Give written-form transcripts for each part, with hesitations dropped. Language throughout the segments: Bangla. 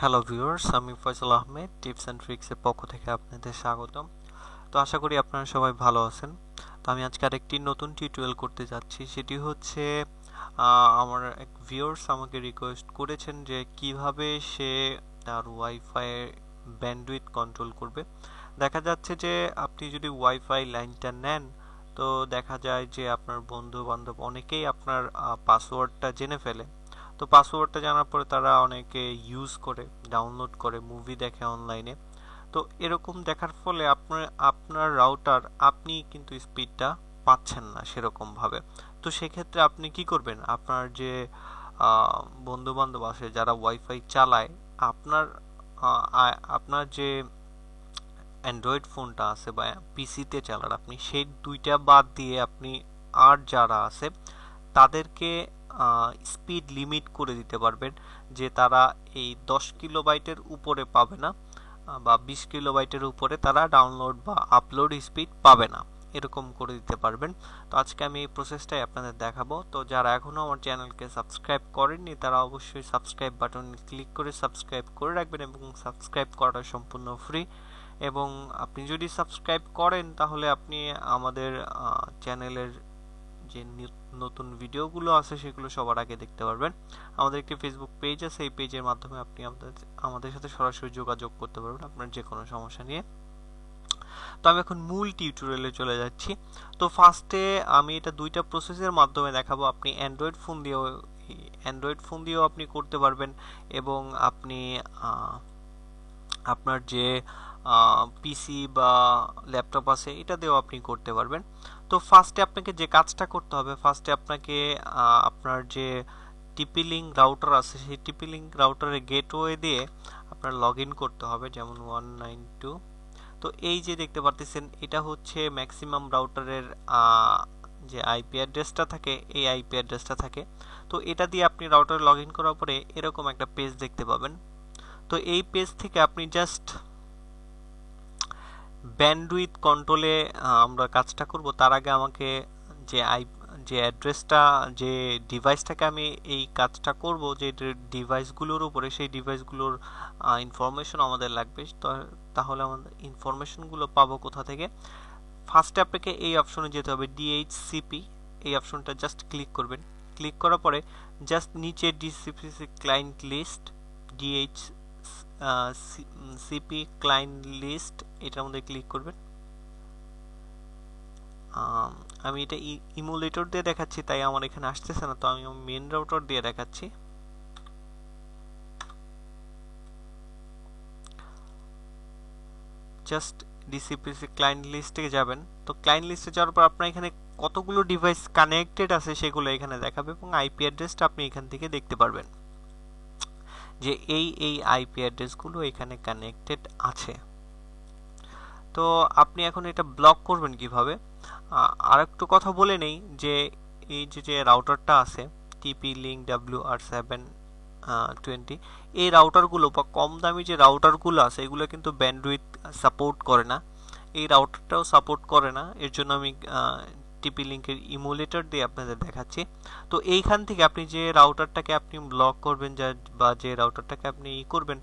হ্যালো ভিউয়ার্স, আমি ফয়সাল আহমেদ টিপস অ্যান্ড ট্রিক্সের পক্ষ থেকে আপনাদের স্বাগতম। তো আশা করি আপনারা সবাই ভালো আছেন। তো আমি আজকে আরেকটি নতুন টিউটোরিয়াল করতে যাচ্ছি। সেটি হচ্ছে আমার এক ভিউয়ার্স আমাকে রিকোয়েস্ট করেছেন যে কিভাবে সে তার ওয়াইফাই ব্যান্ডউইথ কন্ট্রোল করবে। দেখা যাচ্ছে যে আপনি যদি ওয়াইফাই লাইনটা নেন, তো দেখা যায় যে আপনার বন্ধু বান্ধব অনেকেই আপনার পাসওয়ার্ডটা জেনে ফেলে। তো পাসওয়ার্ডটা জানার পরে তারা অনেকে ইউজ করে, ডাউনলোড করে, মুভি দেখে অনলাইনে। তো এরকম দেখার ফলে আপনার আপনার রাউটার আপনি কিন্তু স্পিডটা পাচ্ছেন না সেরকম ভাবে। তো সেক্ষেত্রে আপনি কি করবেন? আপনার যে বন্ধু বান্ধব আছে যারা ওয়াইফাই চালায়, আপনার আপনার যে অ্যান্ড্রয়েড ফোনটা আছে বা পিসিতে চালান আপনি, সেই দুইটা বাদ দিয়ে আপনি আর যারা আছে তাদেরকে স্পিড লিমিট করে দিতে পারবেন, যে তারা এই 10 কিলোবাইটের উপরে পাবে না, বা 20 কিলোবাইটের উপরে তারা ডাউনলোড বা আপলোড স্পিড পাবে না, এরকম করে দিতে পারবেন। তো আজকে আমি এই প্রসেসটাই আপনাদের দেখাবো। তো যারা এখনও আমার চ্যানেলকে সাবস্ক্রাইব করেননি তারা অবশ্যই সাবস্ক্রাইব বাটন ক্লিক করে সাবস্ক্রাইব করে রাখবেন, এবং সাবস্ক্রাইব করাটা সম্পূর্ণ ফ্রি। এবং আপনি যদি সাবস্ক্রাইব করেন তাহলে আপনি আমাদের চ্যানেলের যে নতুন ভিডিওগুলো আছে সেগুলো সবার আগে দেখতে পারবেন। আমাদের একটি ফেসবুক পেজ আছে, এই পেজের মাধ্যমে আপনি আমাদের সাথে সরাসরি যোগাযোগ করতে পারবেন আপনার যে কোনো সমস্যা নিয়ে। তো আমি এখন মূল টিউটোরিয়ালে চলে যাচ্ছি। তো ফার্স্টে আমি এটা দুইটা প্রসেসের মাধ্যমে দেখাবো। আপনি অ্যান্ড্রয়েড ফোন দিয়েও আপনি করতে পারবেন, এবং আপনি আপনার যে পিসি বা ল্যাপটপ আছে এটা দিয়েও আপনি করতে পারবেন। তো ফার্স্টে আপনাকে যে কাজটা করতে হবে, ফার্স্টে আপনাকে আপনার যে টিপি লিঙ্ক রাউটার আছে সেই টিপি লিঙ্ক রাউটারের গেটওয়ে দিয়ে আপনার লগ ইন করতে হবে, যেমন 192। তো এই যে দেখতে পারতেছেন এটা হচ্ছে ম্যাক্সিমাম রাউটারের যে আইপি অ্যাড্রেসটা থাকে, এই আইপি অ্যাড্রেসটা থাকে। তো এটা দিয়ে আপনি রাউটারে লগ ইন করার পরে এরকম একটা পেজ দেখতে পাবেন। তো এই পেজ থেকে আপনি জাস্ট ব্যান্ডউইথ কন্ট্রোলে আমরা কাজটা করব, তার আগে আমাকে যে যে অ্যাড্রেসটা, যে ডিভাইসটাকে আমি এই কাজটা করব, যে ডিভাইসগুলোর উপরে, সেই ডিভাইসগুলোর ইনফরমেশন আমাদের লাগবে। তাহলে আমাদের ইনফরমেশনগুলো পাবো কোথা থেকে? ফার্স্টে আপনাকে এই অপশনে যেতে হবে, ডিএইচসিপি। এই অপশনটা জাস্ট ক্লিক করবেন। ক্লিক করার পরে জাস্ট নিচে DHCP client list, DH CP client list, এটার মধ্যে ক্লিক করবেন। আমি এটা ইমুলেটর দিয়ে দেখাচ্ছি তাই আমার এখানে আসতেছে না, তো আমি মেন রাউটার দিয়ে দেখাচ্ছি। জাস্ট ডিসিপিসি ক্লায়েন্ট লিস্টে যাবেন। তো ক্লায়েন্ট লিস্টে যাওয়ার পর আপনার এখানে কতগুলো ডিভাইস কানেক্টেড আছে সেগুলো এখানে দেখাবে, এবং আইপি অ্যাড্রেসটা আপনি এখান থেকে দেখতে পারবেন যে এই আইপি অ্যাড্রেসগুলো এখানে কানেক্টেড আছে। তো আপনি এখন এটা ব্লক করবেন কিভাবে? আর একটু কথা বলে নেই যে এই যে রাউটারটা আছে টিপি লিঙ্ক WR720, এই রাউটারগুলো বা কম দামি যে রাউটারগুলো আছে এগুলো কিন্তু ব্যান্ডউইথ সাপোর্ট করে না, এই রাউটারটাও সাপোর্ট করে না। এর জন্য আমি টিপি লিঙ্কের ইমুলেটর দিয়ে আপনাদের দেখাচ্ছি। তো এইখান থেকে আপনি যে রাউটারটাকে আপনি ব্লক করবেন, বা যে রাউটারটাকে আপনি করবেন,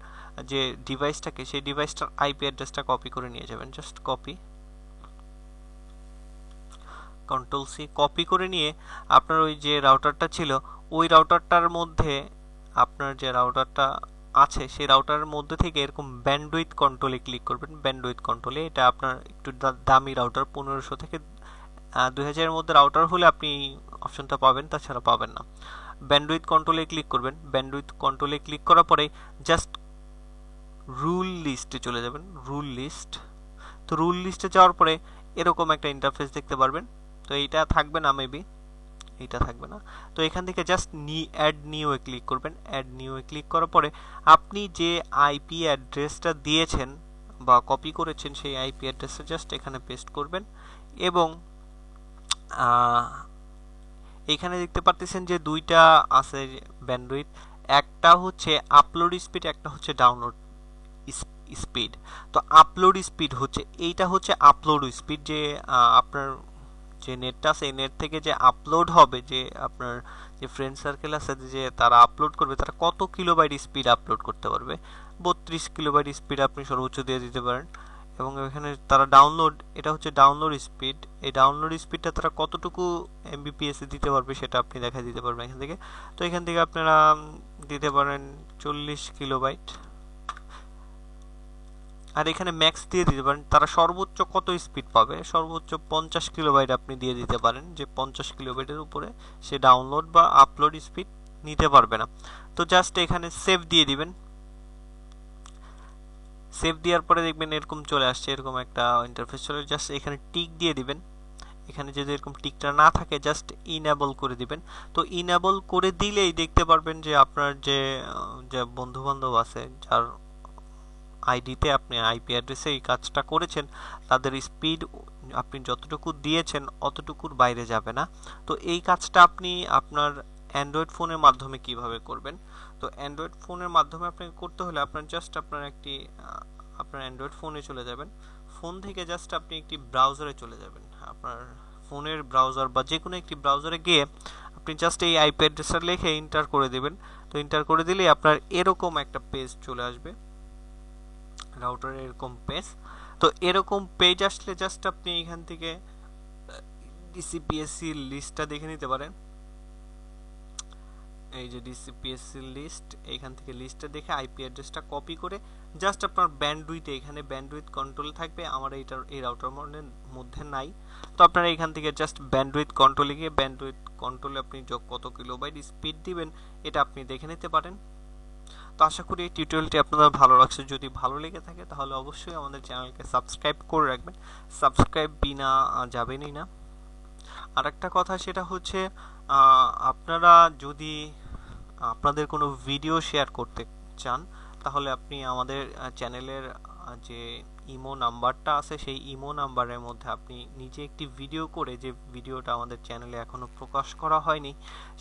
যে ডিভাইসটাকে, সেই ডিভাইসটার আইপি অ্যাড্রেসটা কপি করে নিয়ে যাবেন। Just copy, control C, copy করে নিয়ে আপনার ওই যে রাউটারটা ছিল ওই রাউটারটার মধ্যে, আপনার যে রাউটারটা আছে সেই রাউটারের মধ্যে থেকে এরকম ব্যান্ডউইথ কন্ট্রোলে ক্লিক করবেন। ব্যান্ডউইথ কন্ট্রোলে, এটা আপনার একটু দামি রাউটার, 1500 থেকে 2000 এর মধ্যে রাউটার হলে আপনি অপশনটা পাবেন, তাছাড়া পাবেন না। ব্যান্ডউইথ কন্ট্রোলে ক্লিক করবেন। ব্যান্ডউইথ কন্ট্রোলে ক্লিক করার পরে জাস্ট রুল লিস্টে চলে যাবেন, রুল লিস্ট। তো রুল লিস্টে যাওয়ার পরে এরকম একটা ইন্টারফেস দেখতে পারবেন। তো এইটা থাকবে না, মেবি এইটা থাকবে না। তো এখান থেকে জাস্ট অ্যাড নিউ এ ক্লিক করবেন। অ্যাড নিউ এ ক্লিক করার পরে আপনি যে আইপি অ্যাড্রেসটা দিয়েছেন বা কপি করেছেন সেই আইপি অ্যাড্রেসটা জাস্ট এখানে পেস্ট করবেন, এবং এখানে দেখতে পাচ্ছেন যে দুইটা আছে ব্যান্ডউইথ, একটা হচ্ছে আপলোড স্পিড, একটা হচ্ছে ডাউনলোড স্পিড। তো আপলোড স্পিড হচ্ছে এইটা, হচ্ছে আপলোড স্পিড, যে আপনার যে নেটটা আছে এই নেট থেকে যে আপলোড হবে, যে আপনার যে ফ্রেন্ড সার্কেল আছে যে তারা আপলোড করবে, তারা কত কিলোবাইট স্পিড আপলোড করতে পারবে। 32 কিলোবাইট স্পিড আপনি সর্বোচ্চ দিয়ে দিতে পারেন। এবং এখানে তারা ডাউনলোড, এটা হচ্ছে ডাউনলোড স্পিড, এই ডাউনলোড স্পিডটা তারা কতটুকু এমবিপিএস এ দিতে পারবে সেটা আপনি দেখা দিতে পারবেন এখান থেকে। তো এখান থেকে আপনারা দিতে পারেন 40 কিলোবাইট। আর এখানে ম্যাক্স দিয়ে দিতে পারেন তারা সর্বোচ্চ কত স্পিড পাবে, সর্বোচ্চ 50 কিলোবাইট আপনি দিয়ে দিতে পারেন, যে 50 কিলোবাইটের উপরে সে ডাউনলোড বা আপলোড স্পিড নিতে পারবে না। তো জাস্ট এখানে সেভ দিয়ে দিবেন। সেভ দেওয়ার পরে দেখবেন এরকম চলে আসছে, এরকম একটা ইন্টারফেস চলে। জাস্ট এখানে টিক দিয়ে দিবেন। এখানে যদি এরকম টিকটা না থাকে জাস্ট ইনেবল করে দিবেন। তো ইনেবল করে দিলেই দেখতে পারবেন যে আপনার যে বন্ধু বান্ধব আছে যার আইডিতে আপনি আইপি অ্যাড্রেসে এই কাজটা করেছেন, তাদের স্পিড আপনি যতটুকু দিয়েছেন অতটুকুর বাইরে যাবে না। তো এই কাজটা আপনি আপনার অ্যান্ড্রয়েড ফোনের মাধ্যমে কিভাবে করবেন? তো অ্যান্ড্রয়েড ফোনের মাধ্যমে আপনাকে করতে হলে আপনার জাস্ট আপনার অ্যান্ড্রয়েড ফোনে চলে যাবেন। ফোন থেকে জাস্ট আপনি একটি ব্রাউজারে চলে যাবেন। আপনার ফোনের ব্রাউজার বা যে কোনো একটি ব্রাউজারে গিয়ে আপনি জাস্ট এই আইপি অ্যাড্রেসটা লিখে এন্টার করে দেবেন। তো এন্টার করে দিলেই আপনার এরকম একটা পেজ চলে আসবে, রাউটারের এরকম পেজ। তো এরকম পেজ আসলে জাস্ট আপনি এখান থেকে ডিসিপিএসসি লিস্টটা দেখে নিতে পারেন। এই যে ডিসিপিএসসি লিস্ট, এখান থেকে লিস্টটা দেখে আইপি অ্যাড্রেসটা কপি করে জাস্ট আপনার ব্যান্ডউইথ, এখানে ব্যান্ডউইথ কন্ট্রোল থাকবে, আমার এই রাউটার মধ্যে নাই। তো আপনারা এখান থেকে জাস্ট ব্যান্ডউইথ কন্ট্রোলে গিয়ে ব্যান্ডউইথ কন্ট্রোলে আপনি কত কিলোবাইট স্পিড দিবেন এটা আপনি দেখে নিতে পারেন। তো আশা করি এই টিউটোরিয়ালটি আপনাদের ভালো লাগছে। যদি ভালো লেগে থাকে তাহলে অবশ্যই আমাদের চ্যানেলকে সাবস্ক্রাইব করে রাখবেন, সাবস্ক্রাইব বিনা যাবেনই না। আর একটা কথা সেটা হচ্ছে আপনারা যদি আপনাদের কোনো ভিডিও শেয়ার করতে চান তাহলে আপনি আমাদের চ্যানেলের যে ইমো নাম্বারটা আছে সেই ইমো নাম্বারের মধ্যে আপনি নিজে একটি ভিডিও করে, যে ভিডিওটা আমাদের চ্যানেলে এখনো প্রকাশ করা হয়নি,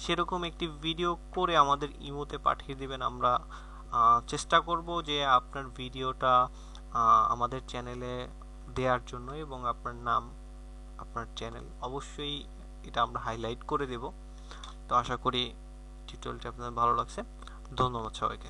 সেরকম একটি ভিডিও করে আমাদের ইমোতে পাঠিয়ে দিবেন। আমরা চেষ্টা করব যে আপনার ভিডিওটা আমাদের চ্যানেলে দেওয়ার জন্য, এবং আপনার নাম, আপনার চ্যানেল অবশ্যই এটা আমরা হাইলাইট করে দেব। তো আশা করি টিউটোরিয়ালটি আপনাদের ভালো লাগছে। ধন্যবাদ সবাইকে।